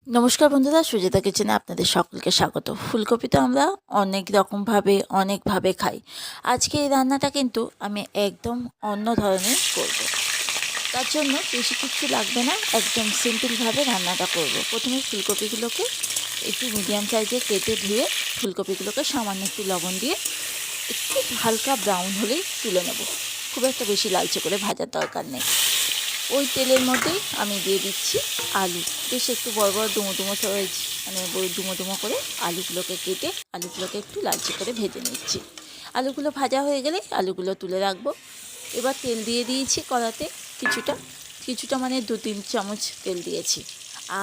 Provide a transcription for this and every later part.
নমস্কার বন্ধুরা, সুজাতা কিচেনে আপনাদের সকলকে স্বাগত। ফুলকপি তো আমরা অনেক রকমভাবে অনেকভাবে খাই। আজকে এই রান্নাটা কিন্তু আমি একদম অন্য ধরনের করব। তার জন্য বেশি কিছু লাগবে না, একদম সিম্পলভাবে রান্নাটা করব। প্রথমে ফুলকপিগুলোকে একটু মিডিয়াম সাইজে কেটে ধুয়ে ফুলকপিগুলোকে সামান্য একটু লবণ দিয়ে একটু হালকা ব্রাউন হলেই তুলে নেব। খুব একটা বেশি লালচে করে ভাজার দরকার নেই। ওই তেলের মধ্যেই আমি দিয়ে দিচ্ছি আলু। বেশ একটু বড় বড় ডুমো ডুমো ডুমো ডুমো করে আলুগুলোকে কেটে আলুগুলোকে একটু লালচে করে ভেজে নিচ্ছি। আলুগুলো ভাজা হয়ে গেলে আলুগুলো তুলে রাখবো। এবার তেল দিয়ে দিয়েছি কড়াতে, কিছুটা কিছুটা মানে 2-3 চামচ তেল দিয়েছি।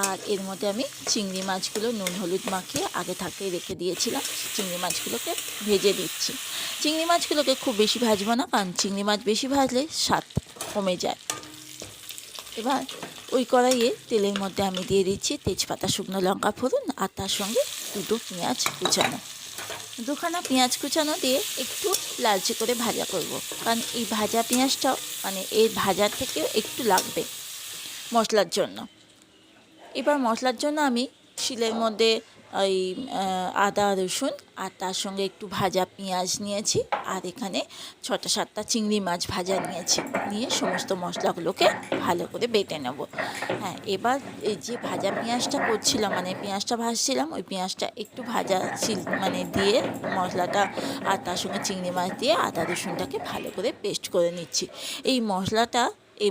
আর এর মধ্যে আমি চিংড়ি মাছগুলো নুন হলুদ মাখিয়ে আগে থাকতেই রেখে দিয়েছিলাম। চিংড়ি মাছগুলোকে ভেজে দিচ্ছি। চিংড়ি মাছগুলোকে খুব বেশি ভাজবো না, কারণ চিংড়ি মাছ বেশি ভাজলে স্বাদ কমে যায়। এবার ওই কড়াইয়ে তেলের মধ্যে আমি দিয়ে দিচ্ছি তেজপাতা, শুকনো লঙ্কা ফোড়ন, আর তার সঙ্গে দুটো পেঁয়াজ কুচানো। দুখানা পেঁয়াজ কুচানো দিয়ে একটু লালচে করে ভাজা করব, কারণ এই ভাজা পেঁয়াজটাও মানে এর ভাজার থেকেও একটু লাগবে মশলার জন্য। এবার মশলার জন্য আমি শিলের মধ্যে ওই আদা রসুন আর তার সঙ্গে একটু ভাজা পেঁয়াজ নিয়েছি, আর এখানে 6টা-7টা চিংড়ি মাছ ভাজা নিয়েছি। নিয়ে সমস্ত মশলাগুলোকে ভালো করে বেটে নেব। হ্যাঁ, এবার এই যে ভাজা পেঁয়াজটা করছিলাম, মানে পেঁয়াজটা ভাজছিলাম, ওই পেঁয়াজটা একটু ভাজা দিয়ে মশলাটা আর তার সঙ্গে চিংড়ি মাছ দিয়ে আদা রসুনটাকে ভালো করে পেস্ট করে নিচ্ছি। এই মশলাটা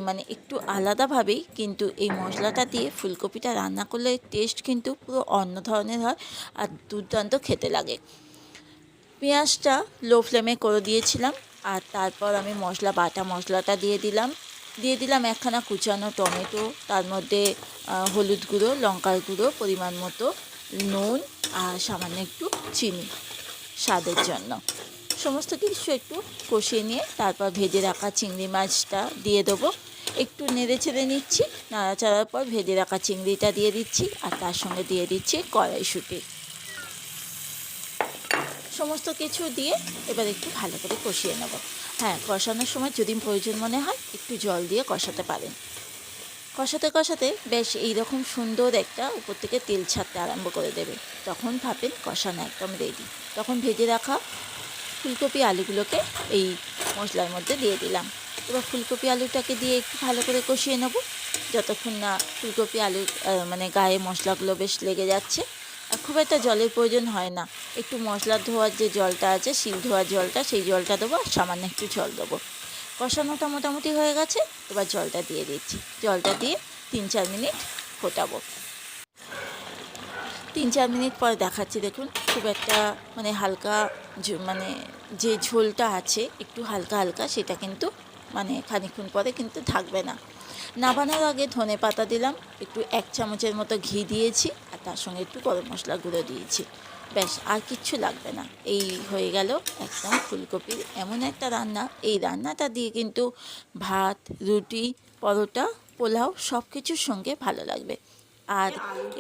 মানে একটু আলাদাভাবেই কিন্তু এই মশলাটা দিয়ে ফুলকপিটা রান্না করলে টেস্ট কিন্তু পুরো অন্য ধরনের হয় আর দুর্দান্ত খেতে লাগে। পেঁয়াজটা লো ফ্লেমে করে দিয়েছিলাম, আর তারপর আমি বাটা মশলাটা দিয়ে দিলাম একখানা কুচানো টমেটো, তার মধ্যে হলুদ গুঁড়ো, লঙ্কার গুঁড়ো, পরিমাণ মতো নুন, আর সামান্য একটু চিনি স্বাদের জন্য। সমস্ত কিছু একটু কষিয়ে নিয়ে তারপর ভেজে রাখা চিংড়ি মাছটা দিয়ে দেবো। একটু নেড়ে ছেড়ে নিচ্ছি। নাড়াচাড়ার পর ভেজে রাখা চিংড়িটা দিয়ে দিচ্ছি, আর তার সঙ্গে দিয়ে দিচ্ছি কড়াইশুঁটি। সমস্ত কিছু দিয়ে এবার একটু ভালো করে কষিয়ে নেব। হ্যাঁ, কষানোর সময় যদি প্রয়োজন মনে হয় একটু জল দিয়ে কষাতে পারেন। কষাতে কষাতে বেশ এইরকম সুন্দর একটা উপর থেকে তেল ছাড়তে আরম্ভ করে দেবে। তখন ভাবেন কষানো একদম রেডি। তখন ভেজে রাখা ফুলকপি আলুগুলোকে এই মশলার মধ্যে দিয়ে দিলাম। এবার ফুলকপি আলুটাকে দিয়ে একটু ভালো করে কষিয়ে নেব, যতক্ষণ না ফুলকপি আলু মানে গায়ে মশলাগুলো বেশ লেগে যাচ্ছে। আর খুব একটা জলের প্রয়োজন হয় না। একটু মশলা ধোয়ার যে জলটা আছে, শিল ধোয়ার জলটা, সেই জলটা দেবো, আর সামান্য একটু জল দেবো। কষানোটা মোটামুটি হয়ে গেছে। এবার জলটা দিয়ে দিচ্ছি। জলটা দিয়ে 3-4 মিনিট ফোটাবো। 3-4 মিনিট পরে দেখাচ্ছি। দেখুন, খুব একটা মানে হালকা মানে যে ঝোলটা আছে একটু হালকা হালকা, সেটা কিন্তু মানে খানিকক্ষণ পরে কিন্তু থাকবে না। নামানোর আগে ধনে পাতা দিলাম, একটু 1 চামচের মতো ঘি দিয়েছি, আর তার সঙ্গে একটু গরম মশলা গুঁড়ো দিয়েছি। ব্যাস, আর কিচ্ছু লাগবে না। এই হয়ে গেল একদম ফুলকপির এমন একটা রান্না। এই রান্নাটা দিয়ে কিন্তু ভাত, রুটি, পরোটা, পোলাও সব কিছুর সঙ্গে ভালো লাগবে। আর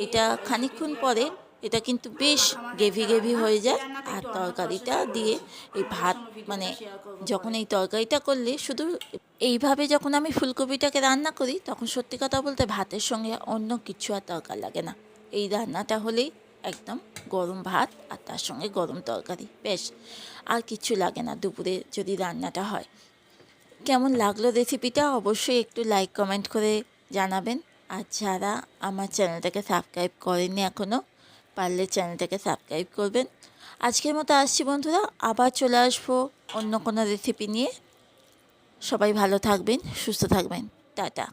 এটা খানিকক্ষণ পরে এটা কিন্তু বেশ গ্রেভি হয়ে যায়। আর তরকারিটা দিয়ে এই ভাত মানে যখন এই তরকারিটা করলে শুধু এইভাবে যখন আমি ফুলকপিটাকে রান্না করি, তখন সত্যি কথা বলতে ভাতের সঙ্গে অন্য কিছু আর দরকার লাগে না। এই রান্নাটা হলেই একদম গরম ভাত আর তার সঙ্গে গরম তরকারি, বেশ আর কিচ্ছু লাগে না দুপুরে যদি রান্নাটা হয়। কেমন লাগলো রেসিপিটা অবশ্যই একটু লাইক কমেন্ট করে জানাবেন। আর যারা আমার চ্যানেলটাকে সাবস্ক্রাইব করেননি এখনও, পারলে চ্যানেলটাকে সাবস্ক্রাইব করবেন। আজকের মতো আসছি বন্ধুরা, আবার চলে আসবো অন্য কোনো রেসিপি নিয়ে। সবাই ভালো থাকবেন, সুস্থ থাকবেন। টাটা।